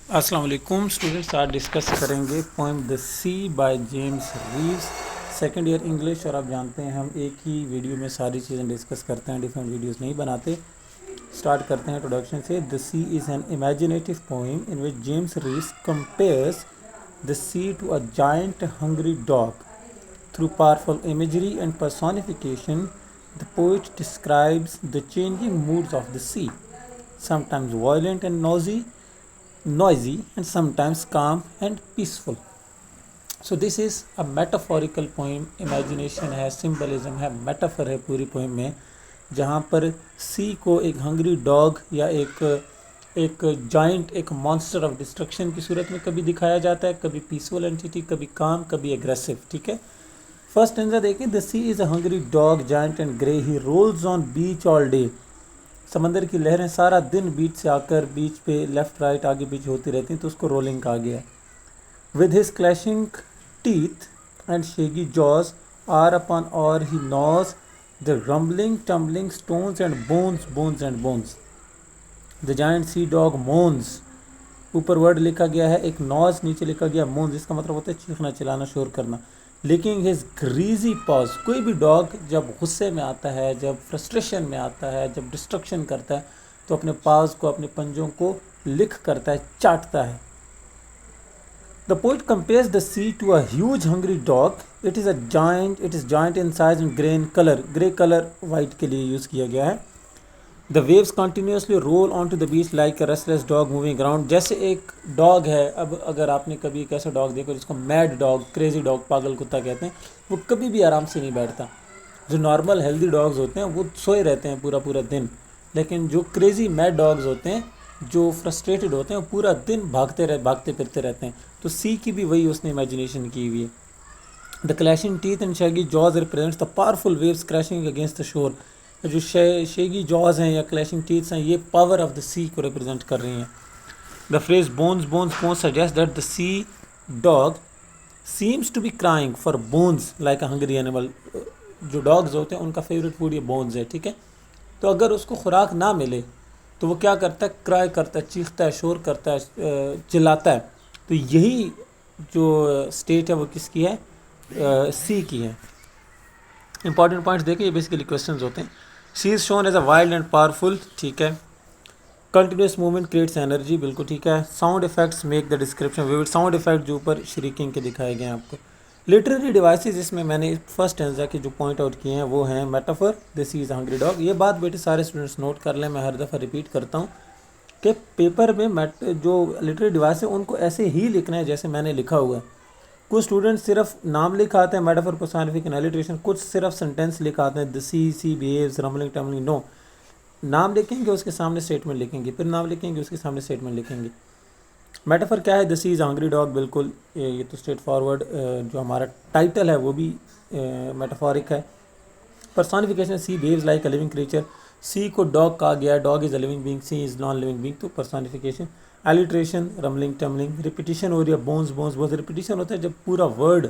अस्सलाम वालेकुम स्टूडेंट्स, आज डिस्कस करेंगे poem the sea by James Reeves, second year English. और आप जानते हैं हम एक ही वीडियो में सारी चीज़ें डिस्कस करते हैं, डिफरेंट वीडियोस नहीं बनाते। स्टार्ट करते हैं इंट्रोडक्शन से। The sea is an imaginative poem in which James Reeves compares the sea to a giant hungry dog. Through powerful imagery and personification, the poet describes the changing moods of the sea, sometimes violent and noisy and sometimes calm and peaceful. So this is a metaphorical poem. Imagination है, symbolism है, metaphor है पूरी poem में, जहाँ पर sea को एक hungry dog या एक giant, एक monster of destruction की सूरत में कभी दिखाया जाता है, कभी peaceful entity, कभी calm, कभी aggressive। ठीक है। फर्स्ट स्टेंजा देखिए। The sea is a hungry dog giant and grey, he rolls on beach all day. समंदर की लहरें सारा दिन बीच से आकर बीच पे लेफ्ट राइट आगे पीछे होती रहती हैं, तो उसको रोलिंग कहा गया है। With his clashing teeth and shaggy jaws hour upon hour he gnaws the rumbling tumbling stones and bones and bones. The giant sea dog moans, ऊपर वर्ड लिखा गया है एक नॉज, नीचे लिखा गया मोन्स, इसका मतलब होता है चीखना, चिल्लाना, शोर करना। लिकिंग हिज ग्रीजी पॉज, कोई भी डॉग जब गुस्से में आता है, जब फ्रस्ट्रेशन में आता है, जब डिस्ट्रक्शन करता है, तो अपने पाज को, अपने पंजों को लिख करता है, चाटता है। The poet compares the sea to a huge hungry dog. It is giant in size and grey in colour. Grey colour white के लिए यूज़ किया गया है। The waves continuously roll on to the beach like a restless dog moving around. जैसे एक dog है, अब अगर आपने कभी एक ऐसा डॉग देखा जिसको मैड डॉग, क्रेजी डॉग, पागल कुत्ता कहते हैं, वो कभी भी आराम से नहीं बैठता। जो नॉर्मल हेल्दी डॉग्स होते हैं वो सोए रहते हैं पूरा पूरा दिन, लेकिन जो क्रेजी मैड डॉग्स होते हैं, जो फ्रस्ट्रेटेड होते हैं, वो पूरा दिन भागते फिरते रहते हैं। तो सी की भी वही उसने इमेजिनेशन की हुई है। The clashing teeth and shaggy jaws represents the powerful waves crashing against the shore. जो शेगी जॉज हैं या क्लैशिंग टीथ्स हैं, ये पावर ऑफ द सी को रिप्रेजेंट कर रही हैं। The phrase bones bones bones suggest that the sea dog seems to be crying for bones like a hungry animal. जो डॉग्स होते हैं उनका फेवरेट फूड ये बोन्स है। ठीक है। तो अगर उसको खुराक ना मिले तो वो क्या करता है, क्राई करता है, चीखता है, शोर करता है, चिल्लाता है। तो यही जो स्टेट है वो किसकी है, सी की है। इंपॉर्टेंट पॉइंट्स देखिए, ये बेसिकली क्वेश्चंस होते हैं। Sea is shown as a wild and powerful, ठीक है। कंटिन्यूस मूवमेंट क्रिएट्स एनर्जी, बिल्कुल ठीक है। Sound effects make the description vivid. Sound effect जो ऊपर श्रीकिंग के दिखाए गए हैं आपको। लिटरेरी डिवाइसेस, इसमें मैंने फर्स्ट स्टेंजा के जो पॉइंट आउट किए हैं वो हैं metaphor, this is hungry dog. ये बात बेटे सारे स्टूडेंट्स नोट कर लें, मैं हर दफ़ा रिपीट करता हूँ कि पेपर में जो लिटरेरी डिवाइस है उनको ऐसे ही लिखना है जैसे मैंने लिखा हुआ है। कुछ स्टूडेंट्स सिर्फ नाम लिखा आते हैं, मेटाफर, पर्सोनिफिकेशन, एलिट्रेशन, कुछ सिर्फ सेंटेंस लिखा आते हैं, the sea behaves, rumbling tumbling. No, नाम लिखेंगे उसके सामने स्टेटमेंट लिखेंगे, फिर नाम लिखेंगे उसके सामने स्टेटमेंट लिखेंगे। मेटाफर क्या है, the sea is hungry dog, बिल्कुल ये तो स्ट्रेट फॉरवर्ड। जो हमारा टाइटल है वो भी मेटाफॉरिक है। Personification, sea behaves like a living creature. Sea को डॉग कहा गया है, dog is a living being, sea is non living being, तो personification. Alliteration, rumbling tumbling. Repetition हो रही है, बोन्स बोन्स बोन्स। रिपीटिशन होता है जब पूरा वर्ड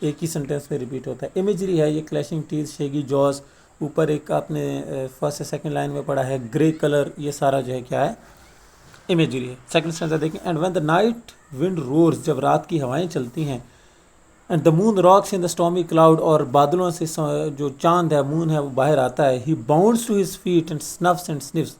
एक ही सेंटेंस में रिपीट होता है। इमेजरी है, ये क्लैशिंग टीथ, शेगी जॉज, ऊपर एक आपने फर्स्ट से सेकंड लाइन में पढ़ा है ग्रे कलर, ये सारा जो है क्या है, इमेजरी है। सेकंड स्टेंजा देखें। And when the night wind roars, जब रात की हवाएं चलती हैं, and the moon rocks in the stormy cloud, और बादलों से जो चांद है, मून है, वो बाहर आता है। He bounds to his feet and snuffs and sniffs.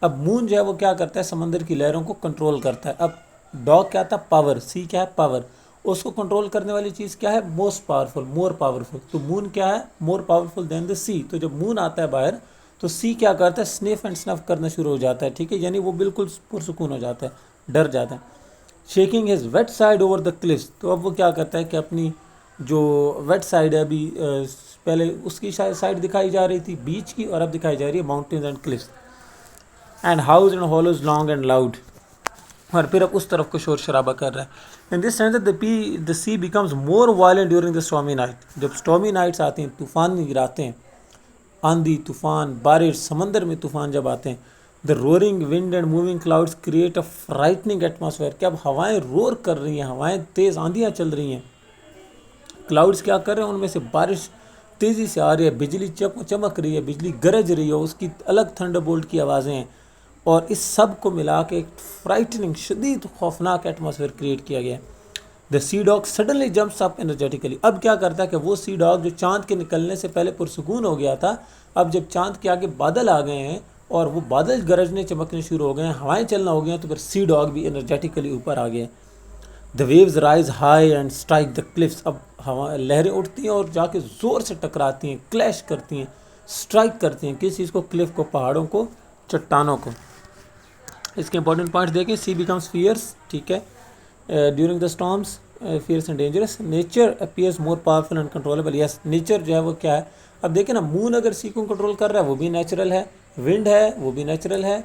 अब मून जो है वो क्या करता है, समंदर की लहरों को कंट्रोल करता है। अब डॉग क्या था, पावर, सी क्या है, पावर। उसको कंट्रोल करने वाली चीज़ क्या है, मोस्ट पावरफुल, मोर पावरफुल। तो मून क्या है, मोर पावरफुल देन द सी। तो जब मून आता है बाहर तो सी क्या करता है, स्निफ एंड स्नफ करना शुरू हो जाता है। ठीक है, यानी वो बिल्कुल पुरसुकून हो जाता है, डर जाता है। Shaking his weight side over the cliffs, तो अब वो क्या करता है कि अपनी जो वेट साइड है, अभी पहले उसकी साइड दिखाई जा रही थी बीच की, और अब दिखाई जा रही है mountains and cliffs. And howls and hollows long and loud, और फिर अब उस तरफ को शोर शराबा कर रहा है। In this sense the sea becomes more violent during the stormy night. जब स्टॉर्मी नाइट्स आती हैं, तूफान गिराते हैं, आंधी तूफान, बारिश, समंदर में तूफान जब आते हैं, the roaring wind and moving clouds create a frightening atmosphere. क्या अब हवाएं रोर कर रही हैं, हवाएं तेज़, आंधियाँ चल रही हैं। क्लाउड्स क्या कर रहे हैं, उनमें से बारिश तेज़ी से आ रही है, बिजली चमक रही है, बिजली गरज रही है, उसकी अलग थंडरबोल्ट की आवाज़ें हैं। और इस सब को मिला के एक फ्राइटनिंग शदीद खौफनाक एटमॉस्फेयर क्रिएट किया गया है। The sea dog suddenly jumps up energetically. अब क्या करता है कि वो सी डॉग जो चांद के निकलने से पहले पुरसुकून हो गया था, अब जब चांद के आगे बादल आ गए हैं और वो बादल गरजने चमकने शुरू हो गए हैं, हवाएं चलना हो गई हैं, तो फिर सी डॉग भी एनर्जेटिकली ऊपर आ गए। The waves rise high and strike the cliffs. अब हवा लहरें उठती हैं और जाके ज़ोर से टकराती हैं, क्लैश करती हैं, स्ट्राइक करती हैं किस चीज़ को, क्लिफ को, पहाड़ों को, चट्टानों को। इसके इंपॉर्टेंट पॉइंट्स देखें। सी बिकम्स फियर्स, ठीक है, during the storms, fierce and dangerous. Nature appears more powerful and controllable. Yes, nature जो है वो क्या है, अब देखें ना, मून अगर सी को कंट्रोल कर रहा है वो भी नेचुरल है, विंड है वो भी नेचुरल है,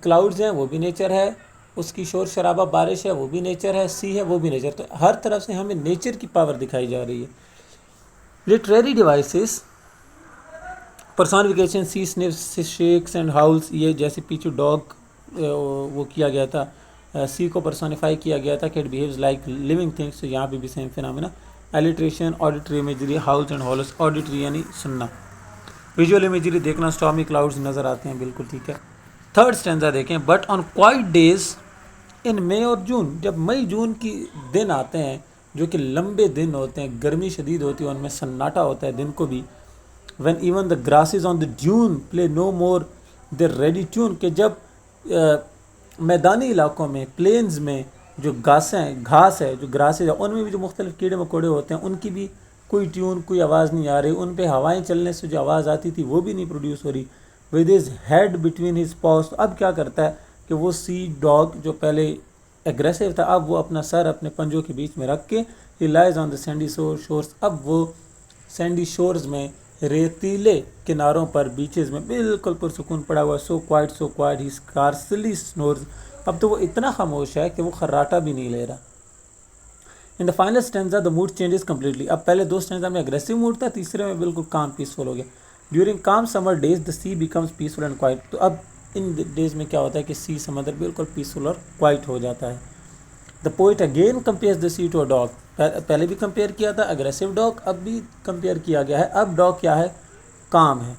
क्लाउड्स हैं वो भी नेचर है, उसकी शोर शराबा बारिश है वो भी नेचर है, सी है वो भी नेचर। तो हर तरफ से हमें नेचर की पावर दिखाई जा रही है। Literary devices, personification, sea sniffs, shakes and howls, ये जैसे पीछे डॉग वो किया गया था, सी को पर्सोनिफाई किया गया था कि it behaves like living things, तो यहाँ पे भी same phenomena. Alliteration, auditory imagery, howls and hollows, auditory यानी सुनना, विजुअल इमेजरी देखना, स्टॉर्मी क्लाउड्स नज़र आते हैं, बिल्कुल ठीक है। थर्ड स्टैंजा देखें। But on quiet days in May or June, जब मई जून की दिन आते हैं जो कि लंबे दिन होते हैं, गर्मी शदीद होती है, उनमें सन्नाटा होता है दिन को भी। When even the grasses on the dune play no more the reedy tune, कि जब मैदानी इलाकों में, प्लेन्स में जो घास है, जो ग्रासेस है, उनमें भी जो मुख्तलिफ कीड़े मकोड़े होते हैं, उनकी भी कोई ट्यून, कोई आवाज़ नहीं आ रही, उन पे हवाएं चलने से जो आवाज़ आती थी वो भी नहीं प्रोड्यूस हो रही। With his head between his pause, अब क्या करता है कि वो सी डॉग जो पहले एग्रेसिव था, अब वो अपना सर अपने पंजों के बीच में रख के, ही lies on the Sandy shores, अब वो सैंडी शोर्स में, रेतीले किनारों पर, बीचेस में बिल्कुल पुरसुकून पड़ा हुआ। सो क्वाइट ही स्कार्सली स्नोर्स, अब तो वो इतना खामोश है कि वो खर्राटा भी नहीं ले रहा। In the final stanza the mood changes completely, अब पहले दो स्टेंजा में अग्रेसिव मूड था, तीसरे में बिल्कुल काम पीसफुल हो गया। During calm summer days the sea becomes peaceful and quiet, तो अब इन डेज में क्या होता है कि सी समंदर बिल्कुल पीसफुल और क्वाइट हो जाता है। The poet again compares the sea to a dog, पहले भी कंपेयर किया था अग्रेसिव डॉग, अब भी कंपेयर किया गया है। अब डॉग क्या है, काम है,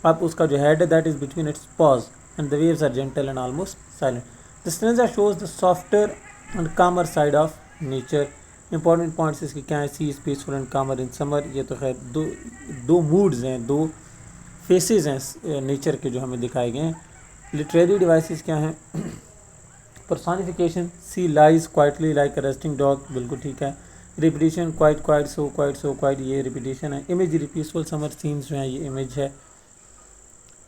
अब उसका जो हेड है that is between its paws and the waves are gentle and almost silent. The stanza shows the softer and calmer side of nature. Important points इसके क्या है, सी इज पीसफुल एंड कामर इन समर, ये तो खैर दो moods हैं, दो फेसेस हैं नेचर के जो हमें दिखाए गए हैं। लिटरेरी डिवाइसेस क्या हैं, personification, sea lies quietly like a resting dog, बिल्कुल ठीक है। रिपीटिशन, क्वाइट सो क्वाइट, ये रिपीटिशन है। इमेजरी, पीसफुल समर सीन्स जो हैं ये इमेज है।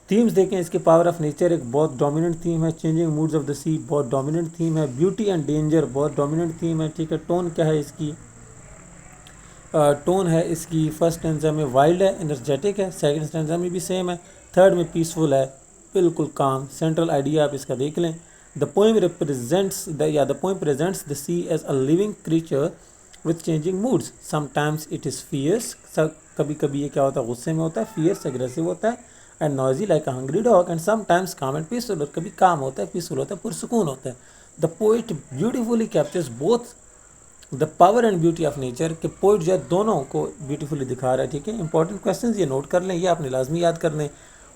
थीम्स देखें इसके, पावर ऑफ नेचर एक बहुत डोमिनेंट थीम है, चेंजिंग मूड्स ऑफ द सी बहुत डोमिनेंट थीम है, ब्यूटी एंड डेंजर बहुत डोमिनेंट थीम है, ठीक है। टोन क्या है इसकी, टोन है इसकी फर्स्ट स्टैंजा में वाइल्ड है, एनर्जेटिक है, सेकंड स्टैंजा में भी सेम है, थर्ड में पीसफुल है, बिल्कुल काम। सेंट्रल आइडिया आप इसका देख लें। The poem presents the sea as a living creature with changing moods, sometimes it is fierce, कभी कभी ये क्या होता है, गुस्से में होता है, फियर्स एग्रेसिव होता है, and noisy like a hungry dog, and sometimes काम एंड पीसफुल, और कभी काम होता है, पीसफुल होता है, पुरसुकून होता है। The poet beautifully captures both the power and beauty of nature, के पोइट जो है दोनों को ब्यूटीफुली दिखा रहा है, ठीक है। इंपॉर्टेंट क्वेश्चंस ये नोट कर लें, ये आपने लाजमी याद कर लें।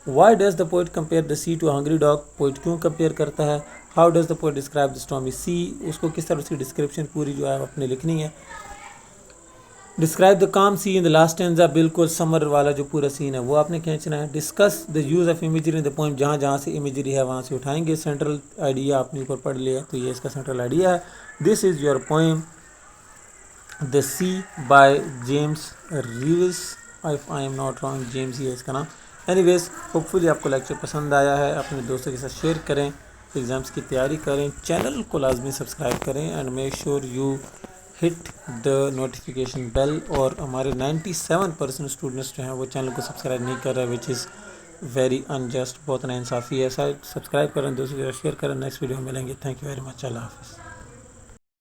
Why does the poet compare the sea to hungry dog, poet क्यों कंपेयर करता है। How does the poet describe the stormy sea, उसको किस तरह उसकी डिस्क्रिप्शन पूरी जो है अपने लिखनी है। डिस्क्राइब द काम सी इन द लास्ट स्टैंजा, बिल्कुल समर वाला जो पूरा सीन है वो आपने खींचना है। Discuss the use of imagery in the poem, जहाँ जहाँ से इमेजरी है वहाँ से उठाएंगे। सेंट्रल आइडिया आपने ऊपर पढ़ लिया, तो ये इसका सेंट्रल आइडिया है। This is your poem the sea by James Reeves, if I am not wrong, James ही है इसका नाम। एनीवेज, होपफुली आपको लेक्चर पसंद आया है, अपने दोस्तों के साथ शेयर करें, एग्ज़ाम्स की तैयारी करें, चैनल को लाजमी सब्सक्राइब करें, and make sure you hit the notification bell. और हमारे 97% स्टूडेंट्स जो हैं वो चैनल को सब्सक्राइब नहीं कर रहे, विच इज़ वेरी अनजस्ट, बहुत नाइंसाफ़ी है। सब्सक्राइब करें, दोस्तों के साथ शेयर करें। नेक्स्ट वीडियो में मिलेंगे। थैंक यू वेरी मच, अल्लाह हाफ़िज़।